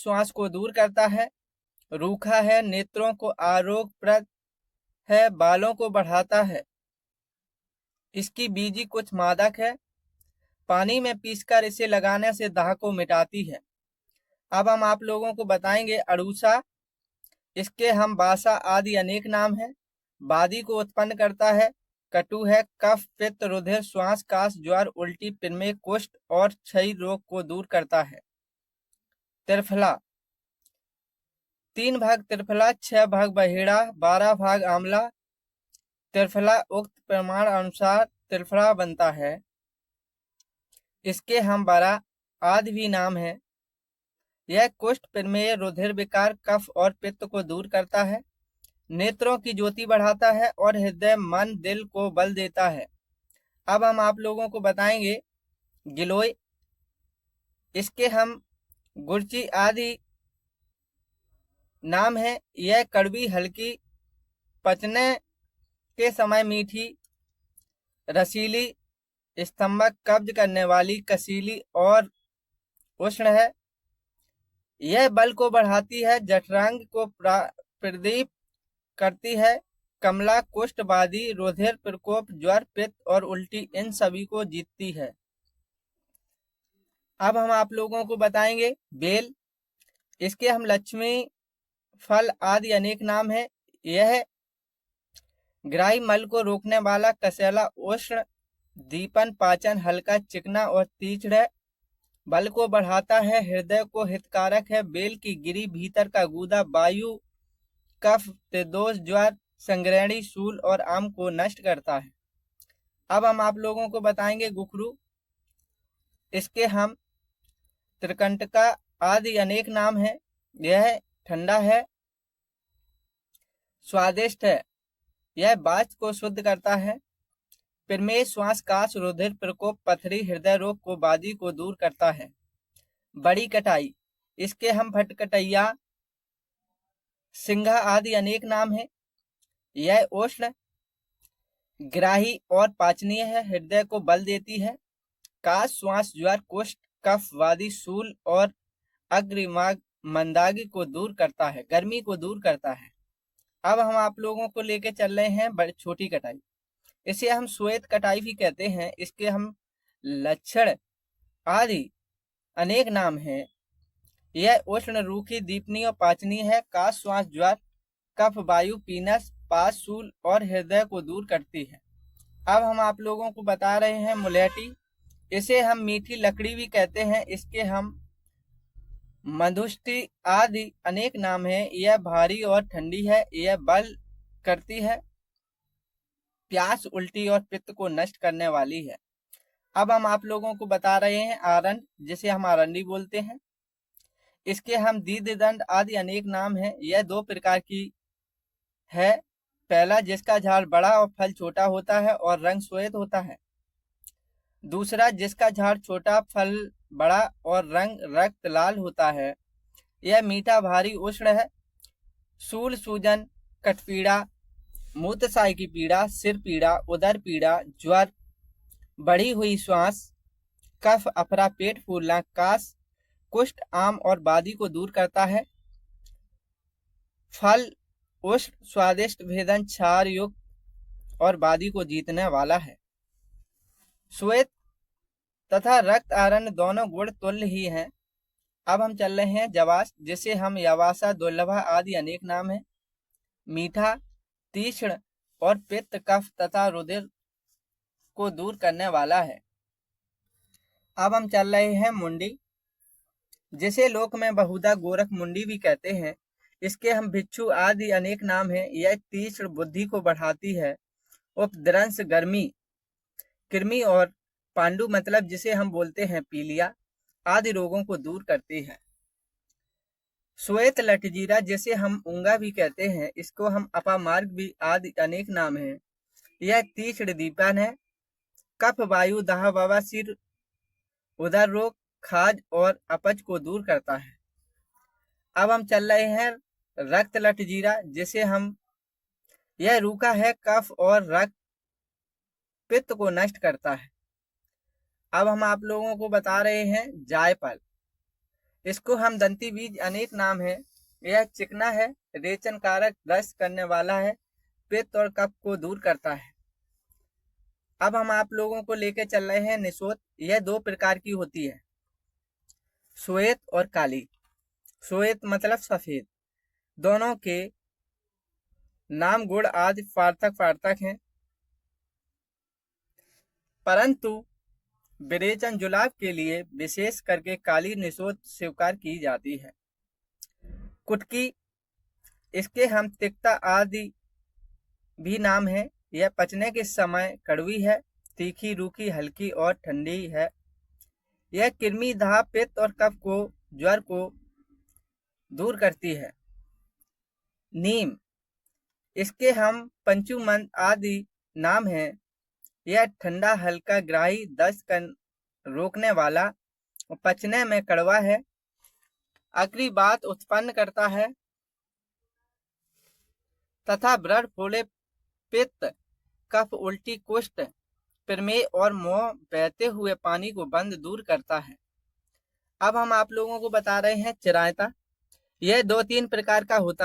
श्वास को दूर करता है, रूखा है, नेत्रों को आरोग्यप्रद है, बालों को बढ़ाता है। इसकी बीजी कुछ मादक है, पानी में पीसकर इसे लगाने से दाह को मिटाती है। अब हम आप लोगों को बताएंगे अड़ूसा। इसके हम बासा आदि अनेक नाम हैं। वादी को उत्पन्न करता है, कटु है, कफ पित्त रुधिर श्वास काश ज्वर उल्टी पिन्ने कुष्ठ और क्षय रोग को दूर करता है। त्रिफला 3 भाग त्रिफला, 6 भाग बहेड़ा, 12 भाग आंवला। त्रिफला उक्त प्रमाण अनुसार त्रिफला बनता है। इसके हम बरा आदि भी नाम है। यह कुष्ठ प्रमेय रुधिर विकार कफ और पित्त को दूर करता है, नेत्रों की ज्योति बढ़ाता है और हृदय मन दिल को बल देता है। अब हम आप लोगों को बताएंगे गिलोय। इसके हम गुर्ची आदि नाम है। यह कड़वी हल्की, पचने के समय मीठी, रसीली, स्तंभक कब्ज करने वाली, कसीली और उष्ण है। यह बल को बढ़ाती है, जठरांग को प्रदीप करती है, कमला कुष्ठवादी रुधिर प्रकोप ज्वर पित्त और उल्टी इन सभी को जीतती है। अब हम आप लोगों को बताएंगे बेल। इसके हम लक्ष्मी फल आदि अनेक नाम है। यह ग्राही मल को रोकने वाला, कसैला, उष्ण, दीपन, पाचन, हल्का, चिकना और तीक्ष्ण है, बल को बढ़ाता है, हृदय को हितकारक है। बेल की गिरी भीतर का गूदा वायु कफ त्रिदोष ज्वर संग्रहणी शूल और आम को नष्ट करता है। अब हम आप लोगों को बताएंगे गुखरू। इसके हम त्रिकंटका आदि अनेक नाम है। यह ठंडा है, स्वादिष्ट है, यह वात को शुद्ध करता है, प्रमेय श्वास काश रुधिर प्रकोप पथरी हृदय रोग को बादी को दूर करता है। बड़ी कटाई। इसके हम फटकटैया सिंघा आदि अनेक नाम है। यह उष्ण, ग्राही और पाचनीय है, हृदय को बल देती है, काश श्वास ज्वर कुष्ठ कफ वादी शूल और अग्रिमाग मंदागी को दूर करता है, गर्मी को दूर करता है। अब हम आप लोगों को लेके चल रहे हैं बड़ी छोटी कटाई। इसे हम श्वेत कटाई भी कहते हैं। इसके हम लक्षण आदि अनेक नाम हैं। यह उष्ण रूखी दीपनीय और पाचनीय है, काश श्वास ज्वर कफ वायु पीनस पास शूल और हृदय को दूर करती है। अब हम आप लोगों को बता रहे हैं मुलेठी। इसे हम मीठी लकड़ी भी कहते हैं। इसके हम मधुष्टि आदि अनेक नाम है। यह भारी और ठंडी है, यह बल करती है, प्यास उल्टी और पित्त को नष्ट करने वाली है। अब हम आप लोगों को बता रहे हैं आरंड, जिसे हम आरंडी बोलते हैं। इसके हम दीर्घदंड आदि अनेक नाम है। यह 2 प्रकार की है। पहला जिसका झाड़ बड़ा और फल छोटा होता है और रंग श्वेत होता है। दूसरा जिसका झाड़ छोटा फल बड़ा और रंग रक्त लाल होता है। यह मीठा भारी उष्ण है। शूल सूजन कटपीड़ा मूत्रसाय की पीड़ा सिर पीड़ा उदर पीड़ा ज्वर बढ़ी हुई श्वास कफ अफरा पेट फूलना काश कुष्ठ आम और बादी को दूर करता है। फल उष्ण स्वादिष्ट भेदन क्षार युक्त और बादी को जीतने वाला है। श्वेत तथा रक्त आरण्य दोनों गुण तुल्य ही हैं। अब हम चल रहे हैं जवास, जिसे हम यवासा दुर्लभा आदि अनेक नाम है। मीठा तीक्ष्ण और पित्त कफ तथा रुधिर को दूर करने वाला है। अब हम चल रहे हैं मुंडी, जिसे लोक में बहुधा गोरख मुंडी भी कहते हैं। इसके हम भिक्षु आदि अनेक नाम है। यह तीक्ष्ण बुद्धि को बढ़ाती है, उपद्रंश गर्मी कृमि और पांडु मतलब जिसे हम बोलते हैं पीलिया आदि रोगों को दूर करती है। श्वेत लटजीरा, जिसे हम ऊंगा भी कहते हैं, इसको हम अपामार्ग भी आदि अनेक नाम है। यह तीक्ष्ण दीपन है, कफ वायु दाह बवासीर उदर रोग खाज और अपच को दूर करता है। अब हम चल रहे हैं रक्त लटजीरा, जिसे हम यह रूखा है, कफ और रक्त पित्त को नष्ट करता है। अब हम आप लोगों को बता रहे हैं जायफल। इसको हम दंती बीज अनेक नाम है। यह चिकना है, रेचन कारक, दस्त करने वाला है, पित्त और कफ को दूर करता है। अब हम आप लोगों को लेके चल रहे हैं निशोत। यह दो प्रकार की होती है, श्वेत और काली। श्वेत मतलब सफेद। दोनों के नाम गुण आदि फार्थक हैं, परंतु विरेचन जुलाब के लिए विशेष करके काली निशोत स्वीकार की जाती है। कुटकी, इसके हम तिक्ता आदि भी नाम है। यह पचने के समय कड़वी है, तीखी, रूखी, हल्की और ठंडी है। यह कृमि, दाह, पित्त और कफ को, ज्वर को दूर करती है। नीम, इसके हम पंचुमंद आदि नाम है। यह ठंडा, हल्का, ग्राही, दस्त कर रोकने वाला और पचने में कड़वा है, अकरी बात उत्पन्न करता है तथा व्रण, फोड़े, पित्त, कफ, उल्टी, कुष्ठ, प्रमेह और मुंह बहते हुए पानी को बंद दूर करता है। अब हम आप लोगों को बता रहे हैं चिरायता। यह 2-3 प्रकार का होता